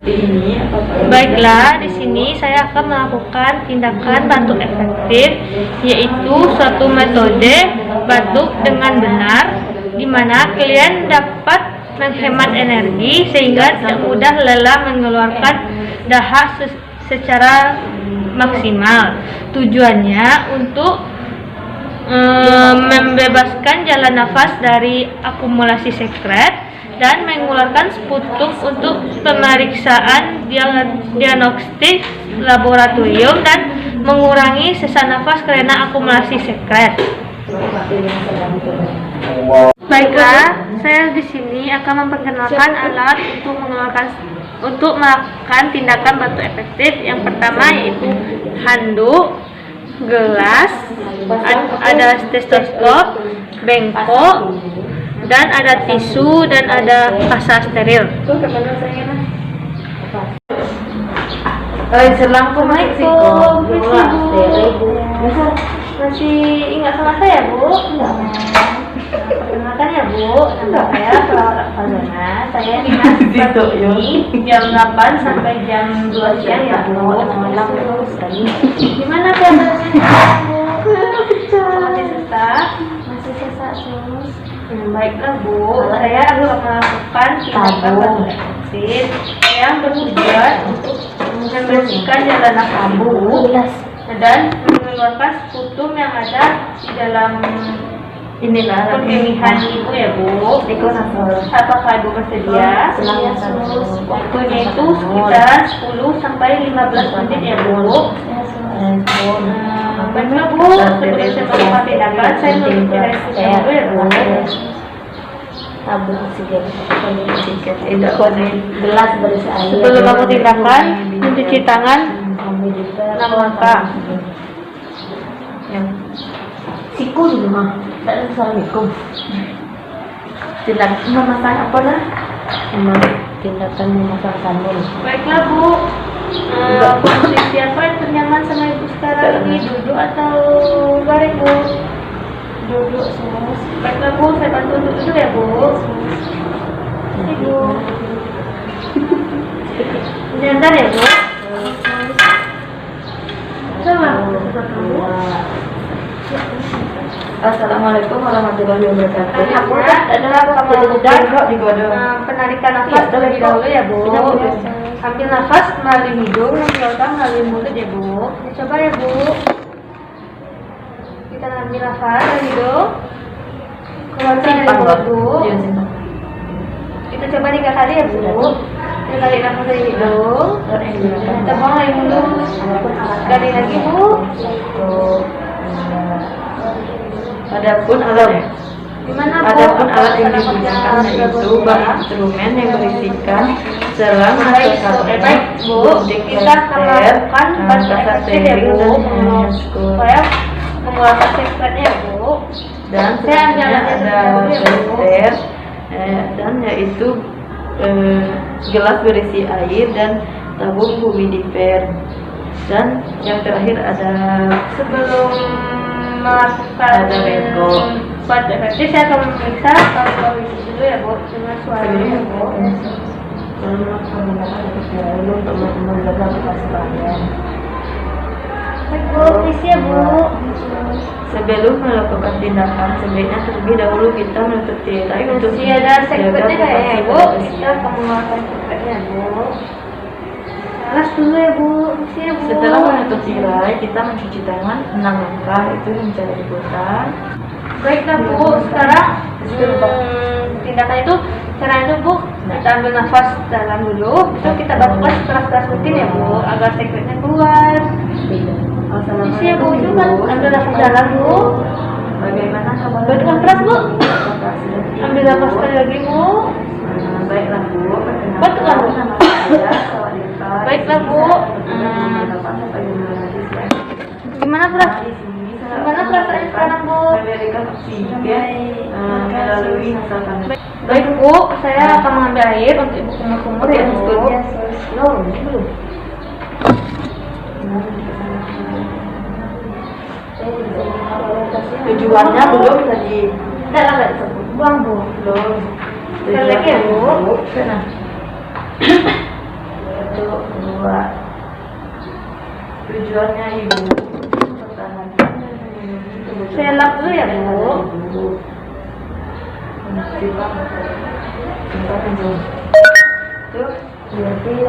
Baiklah, di sini saya akan melakukan tindakan batuk efektif, yaitu suatu metode batuk dengan benar, di mana kalian dapat menghemat energi sehingga tidak mudah lelah mengeluarkan dahak secara maksimal. Tujuannya untuk membebaskan jalan nafas dari akumulasi sekret dan mengeluarkan sputum untuk pemeriksaan diagnostik laboratorium dan mengurangi sesak nafas karena akumulasi sekret. Baiklah, saya di sini akan memperkenalkan alat untuk melakukan tindakan batuk efektif. Yang pertama yaitu handuk, gelas, ada stetoskop, bengkok, dan ada tisu dan ada kasa steril. Assalamualaikum. Masih ingat sama saya, Bu? Perkenalkan ya, Bu. Nama saya Perawat Fazona. Saya dinas pagi jam 8 sampai jam 2 siang ya, Bu. Gimana keadaannya, Bu? Masih sesak? Masih sesak terus. Baiklah, Bu. Saya akan melakukan tindakan batuk efektif yang bertujuan untuk membersihkan jalan nafas Bu dan mengeluarkan sputum yang ada di dalam pemilihan Ibu ya, Bu. Apakah Ibu bersedia? Waktunya itu sekitar 10 sampai 15 menit ya, Bu. Baiklah, Bu, sebelum saya melakukan tindakan, saya menceritakan dulu ya, Bu. Tabung oksigen, gelas berisi air. Sebelum melakukan tindakan, mencuci tangan 6 langkah. Siku di rumah, dan assalamualaikum. Tindakan memasak apa lah? Tindakan memasak sambal. Baiklah, Bu. Posisi apa yang ternyaman sama Ibu sekarang ini? Duduk atau baring, Bu? Duduk, Sus. Baiklah, Bu, saya bantu duduk ya, Bu. Ibu. Sebentar ya, Bu. Sama. Assalamualaikum warahmatullahi wabarakatuh. Adalah penarikan nafas terlebih dahulu ya, Bu. Ambil nafas melalui hidung dan keluarkan melalui mulut ya, Bu. Coba ya, Bu. Kita ambil nafas dari hidung, keluarkan dari mulut, Bu. Kita coba 3 kali ya, Bu. 3 kali nafas dari hidung, kita buang dari mulut. Sekali lagi, Bu. Adapun alat yang digunakan yaitu instrumen yang berisikan selang atau baik, Bu. Kita akan melakukan batuk efektif ya, Bu, supaya mengeluarkan sekretnya, Bu. Dan selanjutnya ada filter dan yaitu gelas berisi air dan tabung humidifier. Dan yang terakhir ada sebelum melakukan batuk efektif, saya akan memeriksa paru-paru Ibu dulu ya, Bu, dengan suaranya, Bu. Baik, Bu, isi ya, Bu. Sebelum melakukan tindakan, sebaiknya terlebih dahulu kita menutup tirai untuk ada sekretnya kayaknya, Bu. Kita akan mengeluarkan sekretnya, Bu. Alas dulu ya, Bu. Isi ya, Bu. Setelah menutup tirai, kita mencuci tangan 6 langkah, itu yang cara dibutuhkan. Baiklah, Bu. Sekarang tindakan itu caranya itu, Bu. Kita ambil nafas dalam dulu, itu kita batukkan sekeras-keras mungkin ya, Bu, agar sekretnya keluar. Isi ya, Bu. Coba ambil nafas dalam, Bu. Bagaimana kamu? Batukkan keras, Bu. Ambil nafas sekali lagi, Bu. Baiklah, Bu. Batukkan, Bu. Baiklah, Bu. Gimana perasaannya sekarang, Bu? Memberikan oksigen melalui nasapan. Baik, Bu, saya akan mengambil air untuk Ibu kumur-kumur ya, Bu. Tujuannya belum tadi. Tidak disebut. Buang, Bu. Belum. Sekali lagi ya, Bu. 2. Tujuannya Ibu pertahankan dan melindungi kebebasan Saya lap dulu ya, Bu.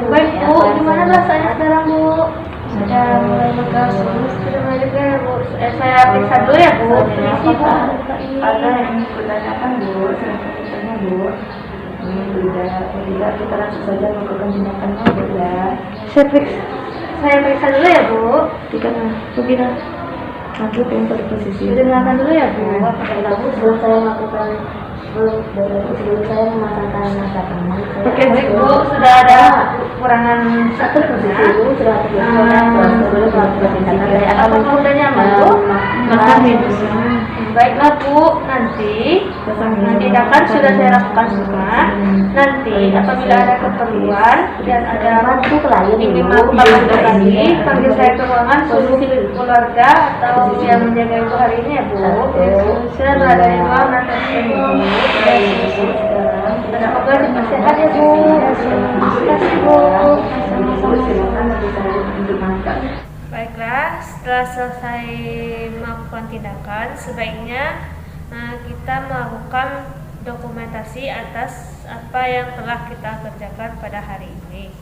Baik Bu, gimana rasanya sekarang Bu? Sudah mulai berkasus, sudah mulai juga ya Bu. Saya periksa dulu ya Bu. Permisi Bu. Ada yang ingin ditanyakan Bu, saya Bu. Ini tidak kita langsung saja melakukan tindakannya Bu ya. Saya periksa dulu ya Bu. Begini. Nanti pintar posisi. Sudah dengarkan dulu ya Bu. Sebelum saya melakukan sebelum saya memasangkan mata tangan, Oke baik Bu, sudah ada kekurangan satu posisi dulu sudah terbiasa sebelum melakukan tindakan saya akan Apakah udah nyaman Bu? Makan Ibu. Baiklah Bu, nanti tindakan sudah saya lakukan semua. Nanti apabila ada keperluan dan ada bantu klien ingin dulu melakukan bantu lagi, panggil saya ke ruangan suruh keluarga atau yang menjaga ibu hari ini ya Bu. Saya berada di ruang nanti sekarang. Semoga cepat sehat ya Bu. Terima kasih Bu. Baiklah, setelah selesai melakukan tindakan, sebaiknya kita melakukan dokumentasi atas apa yang telah kita kerjakan pada hari ini.